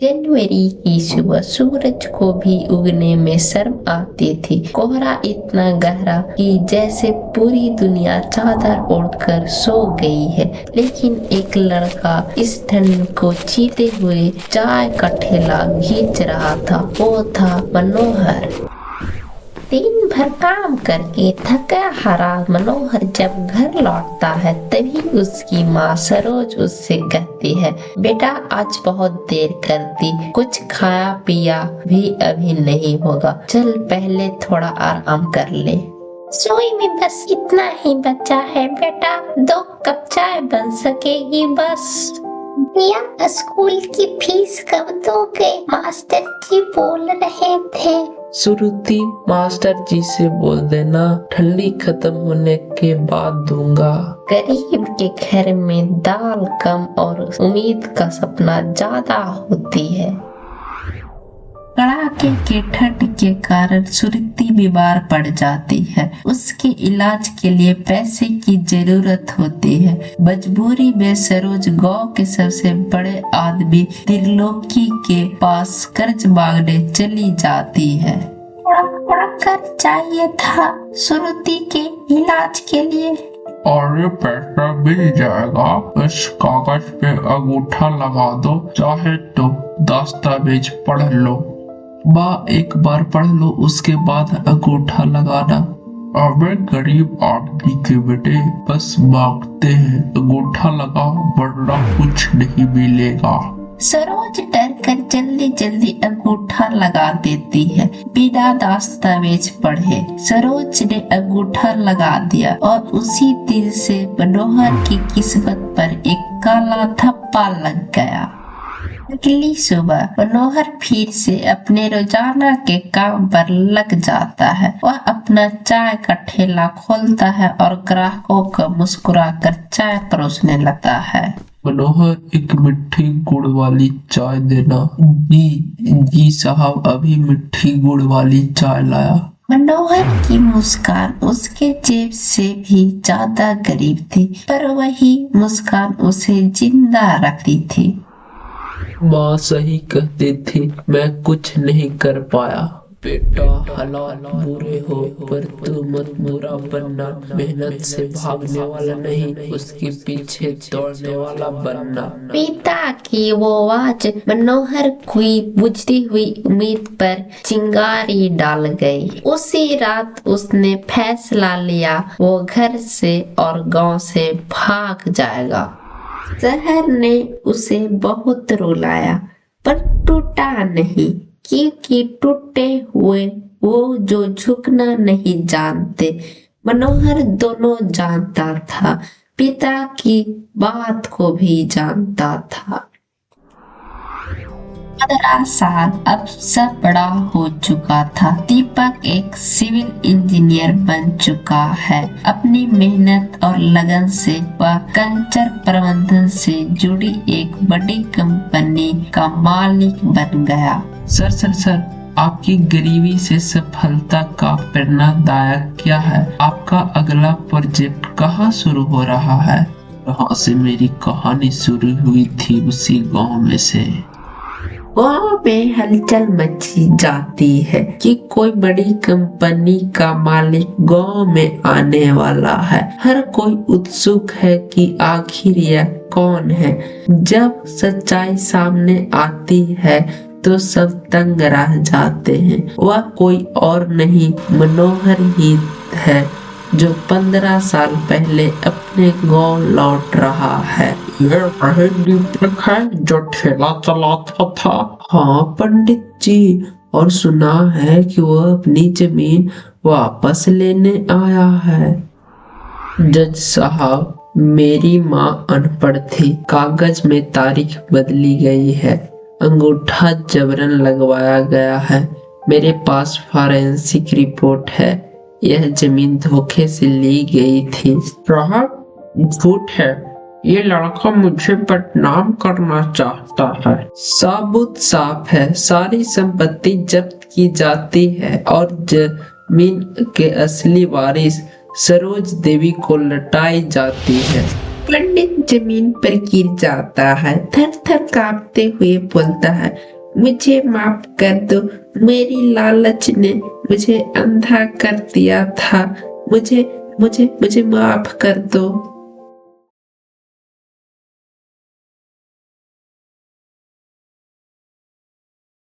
जनवरी की सुबह सूरज को भी उगने में शर्म आती थी। कोहरा इतना गहरा कि जैसे पूरी दुनिया चादर ओढ़कर सो गई है। लेकिन एक लड़का इस ठंड को जीते हुए चाय का ठेला खींच रहा था। वो था मनोहर। दिन भर काम करके थका हारा मनोहर जब घर लौटता है तभी उसकी माँ सरोज उससे कहती है, बेटा आज बहुत देर कर दी, कुछ खाया पिया भी अभी नहीं होगा, चल पहले थोड़ा आराम कर ले। रसोई में बस इतना ही बचा है बेटा, 2 कप चाय बन सकेगी बस। भैया स्कूल की फीस कब दोगे? मास्टर जी बोल रहे थे। सुरुचि मास्टर जी से बोल देना, ठंडी खत्म होने के बाद दूंगा। गरीब के घर में दाल कम और उम्मीद का सपना ज्यादा होती है। कड़ाके के ठंड के कारण सुरुचि बीमार पड़ जाती है। उसके इलाज के लिए पैसे की जरूरत होती है। मजबूरी में सरोज गांव के सबसे बड़े आदमी त्रिलोकी के पास कर्ज मांगने चली जाती है। थोड़ा कर्ज चाहिए था सुरुचि के इलाज के लिए। अरे पैसा मिल जाएगा, इस कागज पे अंगूठा लगा दो, चाहे तो दस्तावेज पढ़ लो। माँ एक बार पढ़ लो उसके बाद अंगूठा लगाना। अबे गरीब आदमी के बेटे, बस मांगते हैं अंगूठा लगाओ वरना कुछ नहीं मिलेगा। सरोज डर कर जल्दी जल्दी अंगूठा लगा देती है बिना दस्तावेज पढ़े। सरोज ने अंगूठा लगा दिया और उसी दिन से मनोहर की किस्मत पर एक काला थप्पा लग गया। अगली सुबह मनोहर फिर से अपने रोजाना के काम पर लग जाता है। वह अपना चाय का ठेला खोलता है और ग्राहकों को मुस्कुराकर चाय परोसने लगता है। मनोहर एक मिट्टी गुड़ वाली चाय देना। जी साहब, अभी मिट्टी गुड़ वाली चाय लाया। मनोहर की मुस्कान उसके जेब से भी ज्यादा गरीब थी, पर वही मुस्कान उसे जिंदा रखती थी। माँ सही कहती थी, मैं कुछ नहीं कर पाया। बेटा हालात बुरे हो पर तू मत बुरा बनना, मेहनत से भागने वाला नहीं उसके पीछे दौड़ने वाला बनना। पिता की वो आवाज मनोहर की बुझती हुई उम्मीद पर चिंगारी डाल गई। उसी रात उसने फैसला लिया, वो घर से और गांव से भाग जाएगा। शहर ने उसे बहुत रुलाया पर टूटा नहीं, क्योंकि टूटे हुए वो जो झुकना नहीं जानते। मनोहर दोनों जानता था, पिता की बात को भी जानता था। 15 साल अब सब बड़ा हो चुका था। दीपक एक सिविल इंजीनियर बन चुका है। अपनी मेहनत और लगन से वह कंचर प्रबंधन से जुड़ी एक बड़ी कंपनी का मालिक बन गया। सर, आपकी गरीबी से सफलता का प्रेरणादायक क्या है? आपका अगला प्रोजेक्ट कहाँ शुरू हो रहा है? कहाँ से मेरी कहानी शुरू हुई थी, उसी गांव में से। गाँव में हलचल मची जाती है कि कोई बड़ी कंपनी का मालिक गाँव में आने वाला है। हर कोई उत्सुक है कि आखिर यह कौन है। जब सच्चाई सामने आती है तो सब दंग रह जाते हैं। वह कोई और नहीं मनोहर ही है, जो 15 साल पहले अपने गांव लौट रहा है। ये वही दीपक है जो ठेला चलाता था? हाँ पंडित जी, और सुना है कि वह अपनी जमीन वापस लेने आया है। जज साहब, मेरी माँ अनपढ़ थी, कागज में तारीख बदली गई है, अंगूठा जबरन लगवाया गया है, मेरे पास फॉरेंसिक रिपोर्ट है, यह जमीन धोखे से ली गई थी। साहब झूठ है, ये लड़का मुझे बदनाम करना चाहता है। साबुत साफ है, सारी संपत्ति जब्त की जाती है और जमीन के असली वारिस सरोज देवी को लौटाई जाती है। पंडित जमीन पर गिर जाता है, थर थर कांपते हुए बोलता है, मुझे माफ कर दो, मेरी लालच ने मुझे अंधा कर दिया था, मुझे मुझे मुझे माफ कर दो।